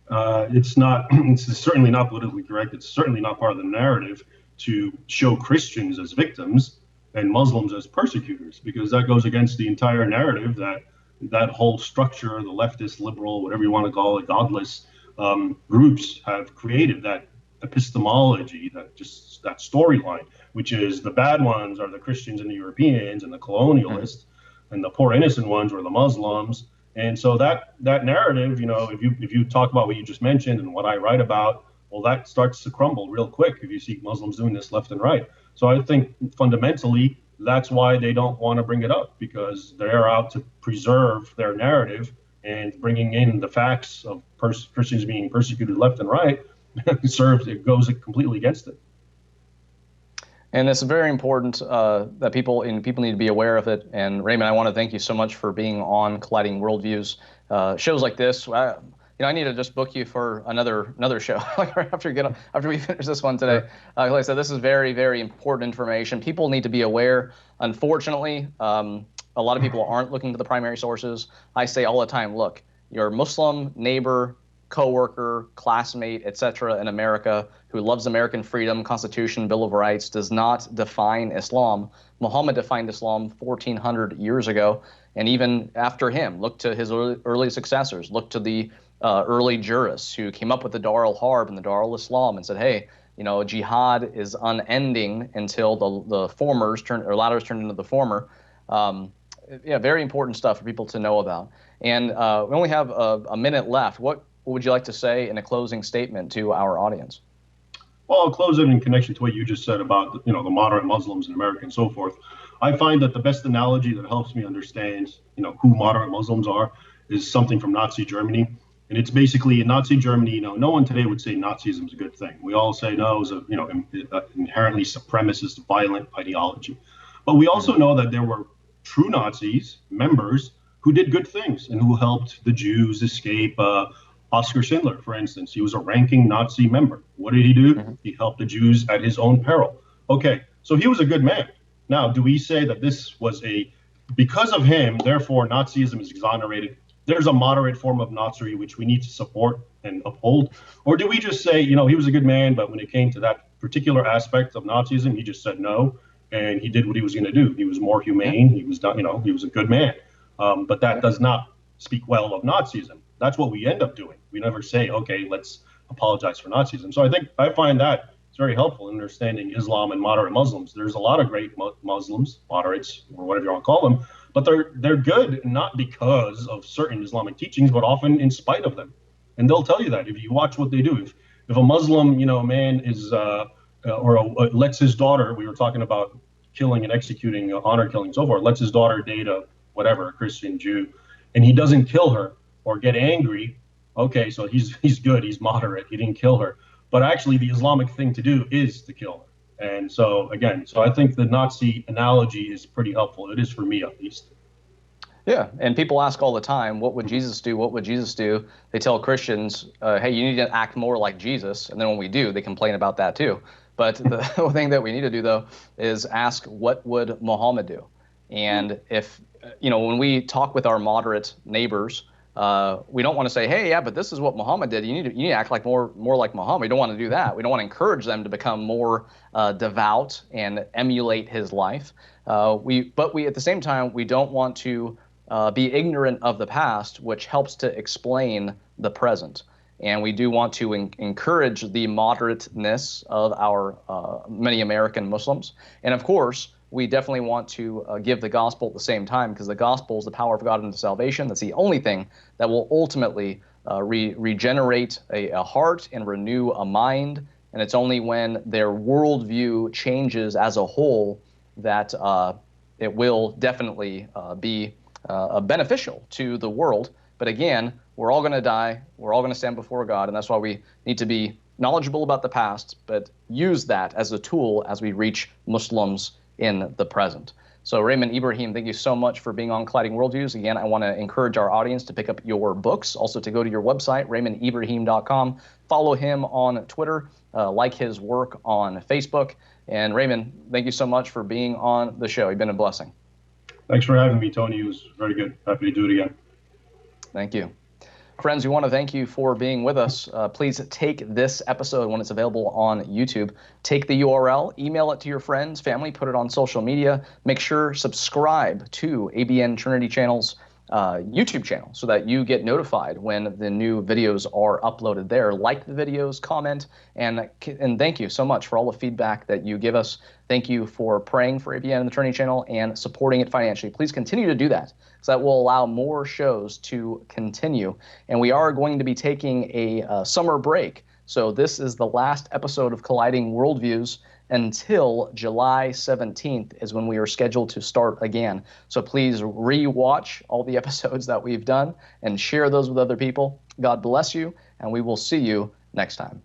It's certainly not politically correct. It's certainly not part of the narrative to show Christians as victims and Muslims as persecutors, because that goes against the entire narrative that whole structure, the leftist, liberal, whatever you want to call it, godless groups have created, that epistemology, that storyline, which is the bad ones are the Christians and the Europeans and the colonialists, and the poor innocent ones were the Muslims. And so that narrative, if you talk about what you just mentioned and what I write about, well, that starts to crumble real quick if you see Muslims doing this left and right. So I think fundamentally that's why they don't want to bring it up, because they're out to preserve their narrative, and bringing in the facts of Christians being persecuted left and right it goes completely against it. And it's very important that people need to be aware of it. And Raymond, I want to thank you so much for being on Colliding Worldviews. Shows like this, I need to just book you for another show like right after we finish this one today. Like I said, this is very, very important information. People need to be aware. Unfortunately, a lot of people aren't looking to the primary sources. I say all the time, look, your Muslim neighbor, coworker, classmate, etc. in America who loves American freedom, Constitution, Bill of Rights does not define Islam. Muhammad defined Islam 1400 years ago, and even after him, look to his early successors, look to the early jurists who came up with the Dar al-Harb and the Dar al-Islam and said, hey, jihad is unending until the latters turn into the former. Yeah, very important stuff for people to know about. And we only have a minute left. What would you like to say in a closing statement to our audience? Well, I'll close it in connection to what you just said about the moderate Muslims in America and so forth. I find that the best analogy that helps me understand who moderate Muslims are is something from Nazi Germany. And it's basically in Nazi Germany, no one today would say Nazism is a good thing. We all say no, it's inherently supremacist, violent ideology. But we also know that there were true Nazis, members, who did good things and who helped the Jews escape. Oskar Schindler, for instance, he was a ranking Nazi member. What did he do? He helped the Jews at his own peril. Okay, so he was a good man. Now, do we say that this was because of him, therefore Nazism is exonerated? There's a moderate form of Nazism which we need to support and uphold? Or do we just say, he was a good man, but when it came to that particular aspect of Nazism, he just said no, and he did what he was going to do. He was more humane. He was he was a good man. But that does not speak well of Nazism. That's what we end up doing. We never say, okay, let's apologize for Nazism. So I find that it's very helpful in understanding Islam and moderate Muslims. There's a lot of great Muslims, moderates, or whatever you want to call them, but they're good not because of certain Islamic teachings, but often in spite of them. And they'll tell you that if you watch what they do. If a Muslim, man is lets his daughter, we were talking about killing and executing, honor killing, so forth, lets his daughter date a Christian, Jew, and he doesn't kill her or get angry, okay, so he's good, he's moderate, he didn't kill her. But actually the Islamic thing to do is to kill her. And so I think the Nazi analogy is pretty helpful. It is for me, at least. Yeah, and people ask all the time, what would Jesus do? What would Jesus do? They tell Christians, hey, you need to act more like Jesus. And then when we do, they complain about that too. But the thing that we need to do, though, is ask, what would Muhammad do? And if, when we talk with our moderate neighbors, we don't want to say, hey, yeah, but this is what Muhammad did. You need to act like more like Muhammad. We don't want to do that. We don't want to encourage them to become more devout and emulate his life. But at the same time, we don't want to be ignorant of the past, which helps to explain the present. And we do want to encourage the moderateness of our many American Muslims. And of course, we definitely want to give the gospel at the same time, because the gospel is the power of God unto salvation. That's the only thing that will ultimately regenerate a heart and renew a mind. And it's only when their worldview changes as a whole that it will definitely be beneficial to the world. But again, we're all going to die. We're all going to stand before God. And that's why we need to be knowledgeable about the past, but use that as a tool as we reach Muslims in the present. So Raymond Ibrahim, thank you so much for being on Colliding Worldviews. Again, I want to encourage our audience to pick up your books, also to go to your website, RaymondIbrahim.com. Follow him on Twitter, like his work on Facebook. And Raymond, thank you so much for being on the show. You've been a blessing. Thanks for having me, Tony. It was very good. Happy to do it again. Thank you. Friends, we want to thank you for being with us. Please take this episode when it's available on YouTube. Take the URL, email it to your friends, family, put it on social media. Make sure subscribe to ABN Trinity Channel's YouTube channel so that you get notified when the new videos are uploaded there. Like the videos, comment, and thank you so much for all the feedback that you give us. Thank you for praying for ABN and the Trinity Channel and supporting it financially. Please continue to do that, so that will allow more shows to continue. And we are going to be taking a summer break. So this is the last episode of Colliding Worldviews until July 17th is when we are scheduled to start again. So please re-watch all the episodes that we've done and share those with other people. God bless you, and we will see you next time.